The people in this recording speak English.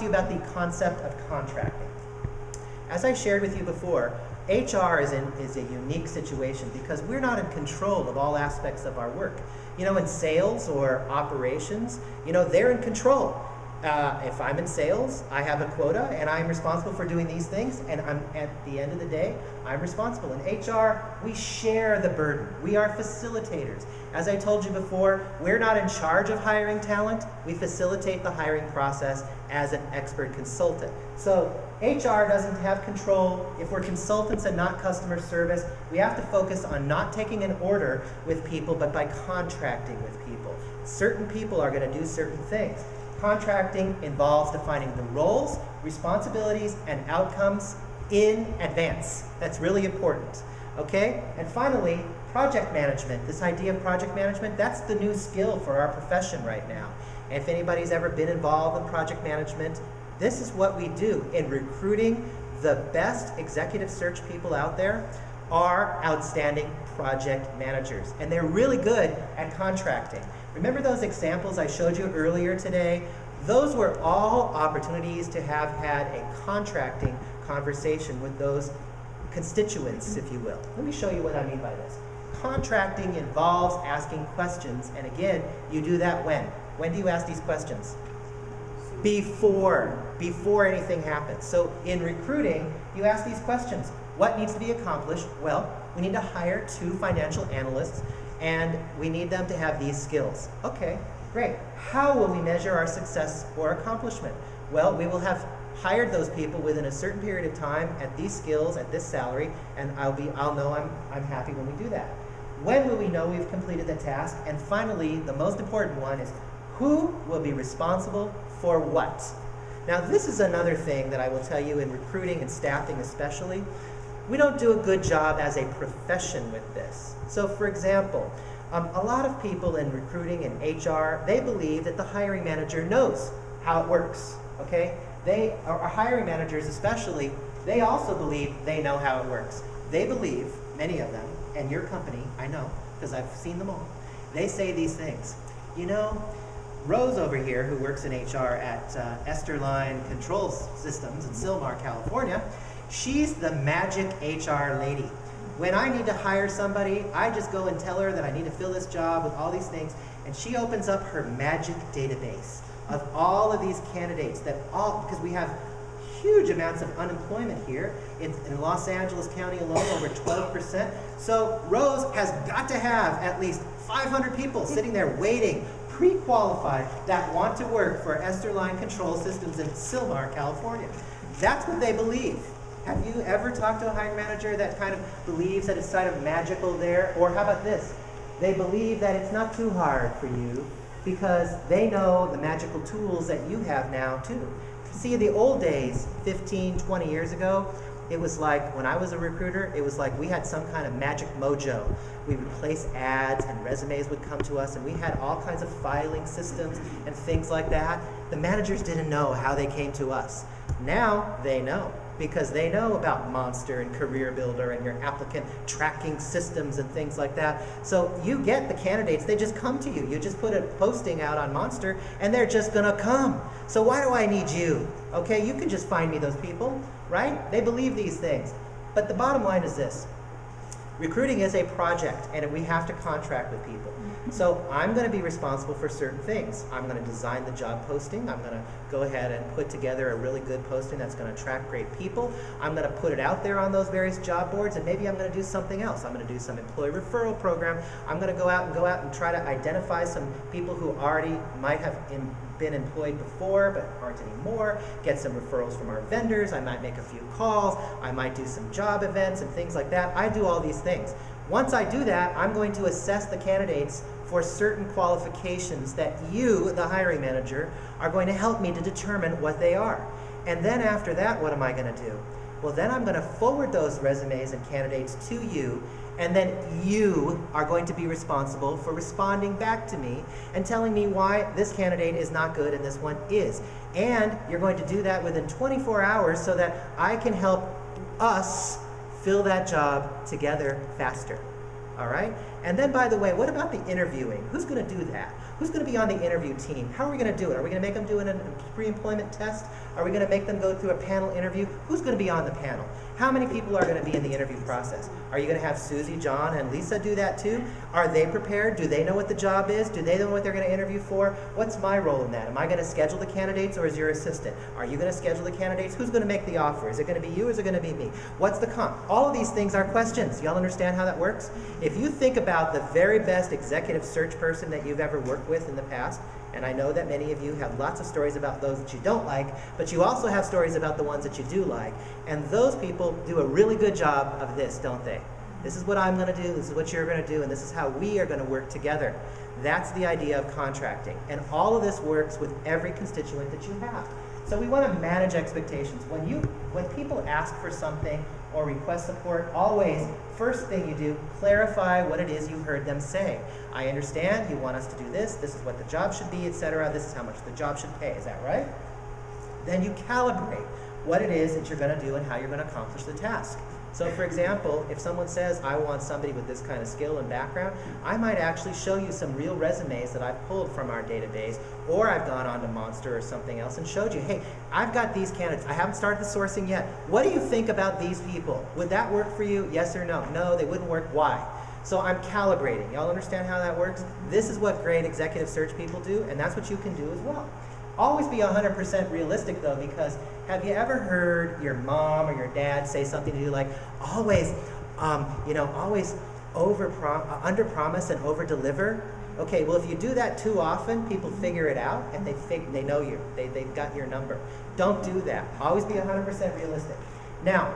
to you about the concept of contracting. As I shared with you before, HR is a unique situation because we're not in control of all aspects of our work. You know, in sales or operations, you know, they're in control. If I'm in sales, I have a quota and I'm responsible for doing these things, and at the end of the day, I'm responsible. In HR, we share the burden. We are facilitators. As I told you before, we're not in charge of hiring talent. We facilitate the hiring process as an expert consultant. So HR doesn't have control. If we're consultants and not customer service, we have to focus on not taking an order with people, but by contracting with people. Certain people are going to do certain things. Contracting involves defining the roles, responsibilities, and outcomes in advance. That's really important, okay? And finally, project management. This idea of project management, that's the new skill for our profession right now. And if anybody's ever been involved in project management, this is what we do in recruiting. The best executive search people out there are outstanding project managers, and they're really good at contracting. Remember those examples I showed you earlier today? Those were all opportunities to have had a contracting conversation with those constituents, if you will. Let me show you what I mean by this. Contracting involves asking questions, and again, you do that when? When do you ask these questions? Before anything happens. So in recruiting, you ask these questions. What needs to be accomplished? Well, we need to hire 2 financial analysts, and we need them to have these skills. Okay, great. How will we measure our success or accomplishment? Well, we will have hired those people within a certain period of time at these skills, at this salary, and I'll know I'm happy when we do that. When will we know we've completed the task? And finally, the most important one is who will be responsible for what? Now, this is another thing that I will tell you in recruiting and staffing especially. We don't do a good job as a profession with this. So for example, a lot of people in recruiting and HR, they believe that the hiring manager knows how it works, okay? Our hiring managers especially, they also believe they know how it works. They believe, many of them, and your company, I know, because I've seen them all, they say these things. You know, Rose over here, who works in HR at Esterline Control Systems in Sylmar, California, she's the magic HR lady. When I need to hire somebody, I just go and tell her that I need to fill this job with all these things, and she opens up her magic database of all of these candidates because we have huge amounts of unemployment here in Los Angeles County alone, over 12%. So Rose has got to have at least 500 people sitting there waiting, pre-qualified, that want to work for Esterline Control Systems in Sylmar, California. That's what they believe. Have you ever talked to a hiring manager that kind of believes that it's kind of magical there? Or how about this? They believe that it's not too hard for you because they know the magical tools that you have now too. See, in the old days, 15, 20 years ago, it was like, when I was a recruiter, it was like we had some kind of magic mojo. We would place ads and resumes would come to us, and we had all kinds of filing systems and things like that. The managers didn't know how they came to us. Now they know, because they know about Monster and Career Builder and your applicant tracking systems and things like that. So you get the candidates, they just come to you. You just put a posting out on Monster and they're just gonna come. So why do I need you? Okay, you can just find me those people, right? They believe these things. But the bottom line is this. Recruiting is a project, and we have to contract with people. So I'm going to be responsible for certain things. I'm going to design the job posting. I'm going to go ahead and put together a really good posting that's going to attract great people. I'm going to put it out there on those various job boards, and maybe I'm going to do something else. I'm going to do some employee referral program. I'm going to go out and try to identify some people who already might have been employed before but aren't anymore, get some referrals from our vendors. I might make a few calls. I might do some job events and things like that. I do all these things. Once I do that, I'm going to assess the candidates for certain qualifications that you, the hiring manager, are going to help me to determine what they are. And then after that, what am I going to do? Well, then I'm going to forward those resumes and candidates to you, and then you are going to be responsible for responding back to me and telling me why this candidate is not good and this one is. And you're going to do that within 24 hours so that I can help us fill that job together faster. All right? And then, by the way, what about the interviewing? Who's going to do that? Who's going to be on the interview team? How are we going to do it? Are we going to make them do a pre-employment test? Are we going to make them go through a panel interview? Who's going to be on the panel? How many people are going to be in the interview process? Are you going to have Susie, John, and Lisa do that too? Are they prepared? Do they know what the job is? Do they know what they're going to interview for? What's my role in that? Am I going to schedule the candidates, or is your assistant? Are you going to schedule the candidates? Who's going to make the offer? Is it going to be you, or is it going to be me? What's the comp? All of these things are questions. Y'all understand how that works? If you think about the very best executive search person that you've ever worked with in the past, and I know that many of you have lots of stories about those that you don't like, but you also have stories about the ones that you do like. And those people do a really good job of this, don't they? This is what I'm going to do, this is what you're going to do, and this is how we are going to work together. That's the idea of contracting. And all of this works with every constituent that you have. So we want to manage expectations. When people ask for something or request support, always, first thing you do, clarify what it is you heard them say. I understand you want us to do this, this is what the job should be, etc. This is how much the job should pay, is that right? Then you calibrate what it is that you're going to do and how you're going to accomplish the task. So for example, if someone says, I want somebody with this kind of skill and background, I might actually show you some real resumes that I've pulled from our database, or I've gone on to Monster or something else and showed you, hey, I've got these candidates. I haven't started the sourcing yet. What do you think about these people? Would that work for you? Yes or no? No, they wouldn't work. Why? So I'm calibrating. Y'all understand how that works? This is what great executive search people do, and that's what you can do as well. Always be 100% realistic though, because have you ever heard your mom or your dad say something to you like, always, always under promise and over deliver? Okay, well if you do that too often, people figure it out and they know you. They've got your number. Don't do that. Always be 100% realistic. Now.